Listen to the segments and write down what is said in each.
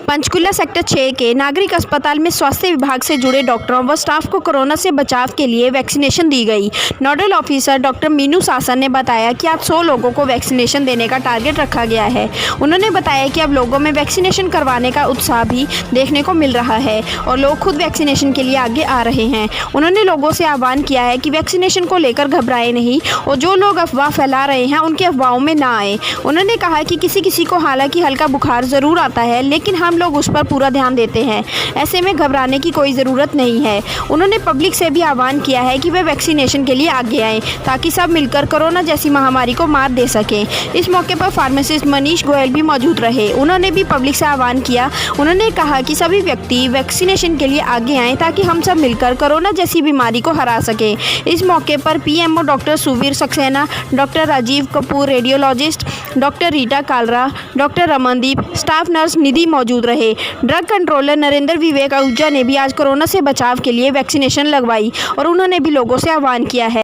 Panchkula sector 6 के नागरिक अस्पताल में स्वास्थ्य विभाग से जुड़े डॉक्टरों व स्टाफ को कोरोना से बचाव के लिए वैक्सीनेशन दी गई। नोडल ऑफिसर डॉक्टर मीनू शासन ने बताया कि आज 100 लोगों को वैक्सीनेशन देने का टारगेट रखा गया है। उन्होंने बताया कि अब लोगों में वैक्सीनेशन करवाने का उत्साह भी देखने को मिल रहा है और लोग खुद वैक्सीनेशन के लिए आगे आ रहे हैं। उन्होंने लोगों से आह्वान किया है कि वैक्सीनेशन को लेकर घबराएं नहीं और जो लोग अफवाह फैला रहे हैं उनकी अफवाहों में ना आए। उन्होंने कहा कि किसी को हालांकि हल्का बुखार ज़रूर आता है, लेकिन हम लोग उस पर पूरा ध्यान देते हैं। ऐसे में घबराने की कोई ज़रूरत नहीं है। उन्होंने पब्लिक से भी आह्वान किया है कि वे वैक्सीनेशन के लिए आगे आएँ ताकि सब मिलकर कोरोना जैसी महामारी को मात दे सकें। इस मौके पर फार्मासिस्ट मनीष गोयल भी मौजूद रहे। उन्होंने भी पब्लिक से आह्वान किया। उन्होंने कहा कि सभी व्यक्ति वैक्सीनेशन के लिए आगे आएँ ताकि हम सब मिलकर कोरोना जैसी बीमारी को हरा सकें। इस मौके पर PMO doctor Suvir Saxena, doctor Rajeev Kapoor radiologist, doctor Rita Kalra, doctor Ramandeep, staff nurse Nidhi मौजूद रहे। ड्रग कंट्रोलर नरेंद्र विवेक आहूजा ने भी आज कोरोना से बचाव के लिए वैक्सीनेशन लगवाई और उन्होंने भी लोगों से आह्वान किया है।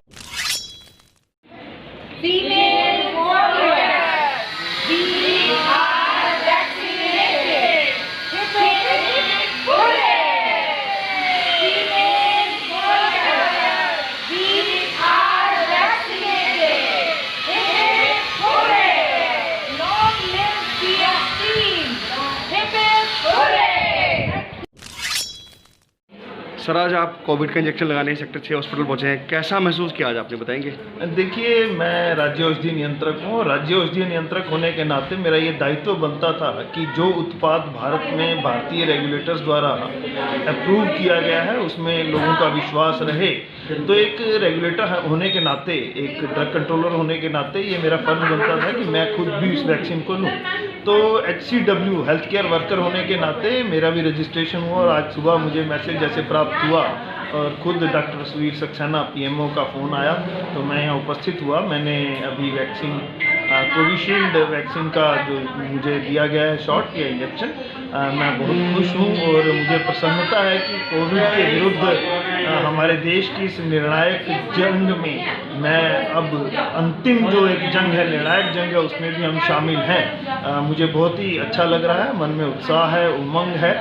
सर, आज आप कोविड का इंजेक्शन लगाने सेक्टर 6 हॉस्पिटल पहुंचे हैं, कैसा महसूस किया आज आपने, बताएंगे? देखिए, मैं राज्य औषधि नियंत्रक हूँ और राज्य औषधि नियंत्रक होने के नाते मेरा ये दायित्व बनता था कि जो उत्पाद भारत में भारतीय रेगुलेटर्स द्वारा अप्रूव किया गया है उसमें लोगों का विश्वास रहे। तो एक रेगुलेटर होने के नाते, एक ड्रग कंट्रोलर होने के नाते ये मेरा फर्ज बनता था कि मैं खुद भी इस वैक्सीन को लूँ। तो HCW हेल्थ केयर वर्कर होने के नाते मेरा भी रजिस्ट्रेशन हुआ और आज सुबह मुझे मैसेज जैसे प्राप्त हुआ और खुद डॉक्टर सुवीर सक्सेना PMO का फ़ोन आया तो मैं यहाँ उपस्थित हुआ। मैंने अभी वैक्सीन कोविशील्ड वैक्सीन का जो मुझे दिया गया है शॉट या इंजेक्शन, मैं बहुत खुश हूँ और मुझे प्रसन्नता है कि कोविड के विरुद्ध हमारे देश की इस निर्णायक जंग में मैं अब अंतिम जो एक जंग है, निर्णायक जंग है, उसमें भी हम शामिल हैं। मुझे बहुत ही अच्छा लग रहा है, मन में उत्साह है, उमंग है।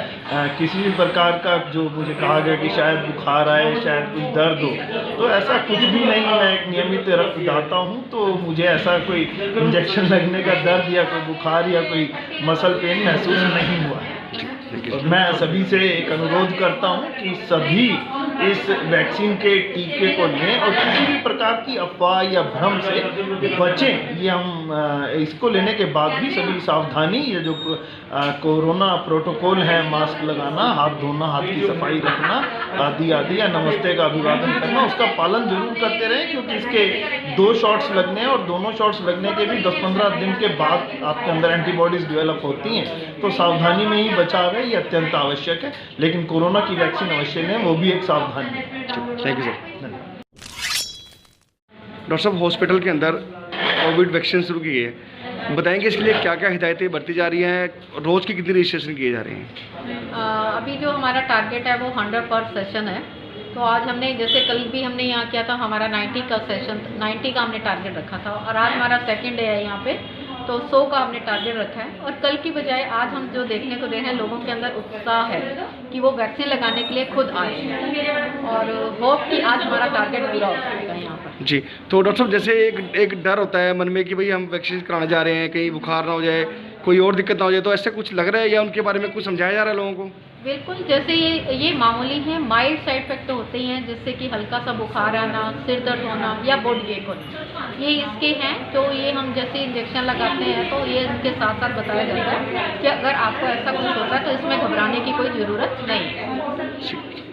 किसी भी प्रकार का जो मुझे कहा गया कि शायद बुखार आए, शायद कुछ दर्द हो, तो ऐसा कुछ भी नहीं। मैं एक नियमित रक्तदाता हूँ, तो मुझे ऐसा कोई इंजेक्शन लगने का दर्द या कोई बुखार या कोई मसल पेन महसूस नहीं हुआ है। और मैं सभी से एक अनुरोध करता हूं कि सभी इस वैक्सीन के टीके को लें और किसी भी प्रकार की अफवाह या भ्रम से बचें। ये हम इसको लेने के बाद भी सभी सावधानी, ये जो कोरोना प्रोटोकॉल है, मास्क लगाना, हाथ धोना, हाथ की सफाई रखना आदि आदि, या नमस्ते का अभिवादन करना, उसका पालन जरूर करते रहें क्योंकि इसके 2 शॉट्स लगने हैं और दोनों शॉट्स लगने के भी 10-15 दिन के बाद आपके अंदर एंटीबॉडीज़ डेवलप होती हैं। तो सावधानी में ही बचाव है, ये अत्यंत आवश्यक है। लेकिन कोरोना की वैक्सीन अवश्य लें, वो भी एक सावधानी है। Thank you sir. डॉक्टर साहब, हॉस्पिटल के अंदर कोविड वैक्सीन शुरू की है, बताएंगे इसके लिए क्या क्या हिदायतें बरती जा रही हैं, रोज़ की कितनी रजिस्ट्रेशन किए जा रहे हैं? अभी जो हमारा टारगेट है वो 100 पर सेशन है। तो आज हमने, जैसे कल भी हमने यहाँ किया था, हमारा 90 का सेशन, 90 का हमने टारगेट रखा था और आज हमारा सेकेंड डे है यहाँ पे, तो 100 का हमने टारगेट रखा है। और कल की बजाय आज हम जो देखने को दे रहे हैं, लोगों के अंदर उत्साह है कि वो वैक्सीन लगाने के लिए खुद आए और होप कि आज हमारा टारगेट पूरा हो सकेगा यहाँ पर। जी, तो डॉक्टर साहब, जैसे एक डर होता है मन में कि भाई हम वैक्सीन कराने जा रहे हैं, कहीं बुखार ना हो जाए, कोई और दिक्कत ना हो जाए, तो ऐसे कुछ लग रहा है या उनके बारे में कुछ समझाया जा रहा है लोगों को? बिल्कुल, जैसे ये मामूली हैं, माइल्ड साइड इफेक्ट तो होते ही हैं, जैसे कि हल्का सा बुखार आना, सिर दर्द होना या बॉडी एक होना, ये इसके हैं। तो ये हम जैसे इंजेक्शन लगाते हैं तो ये इनके साथ साथ बताया जाता है कि अगर आपको ऐसा कुछ होता है तो इसमें घबराने की कोई ज़रूरत नहीं है।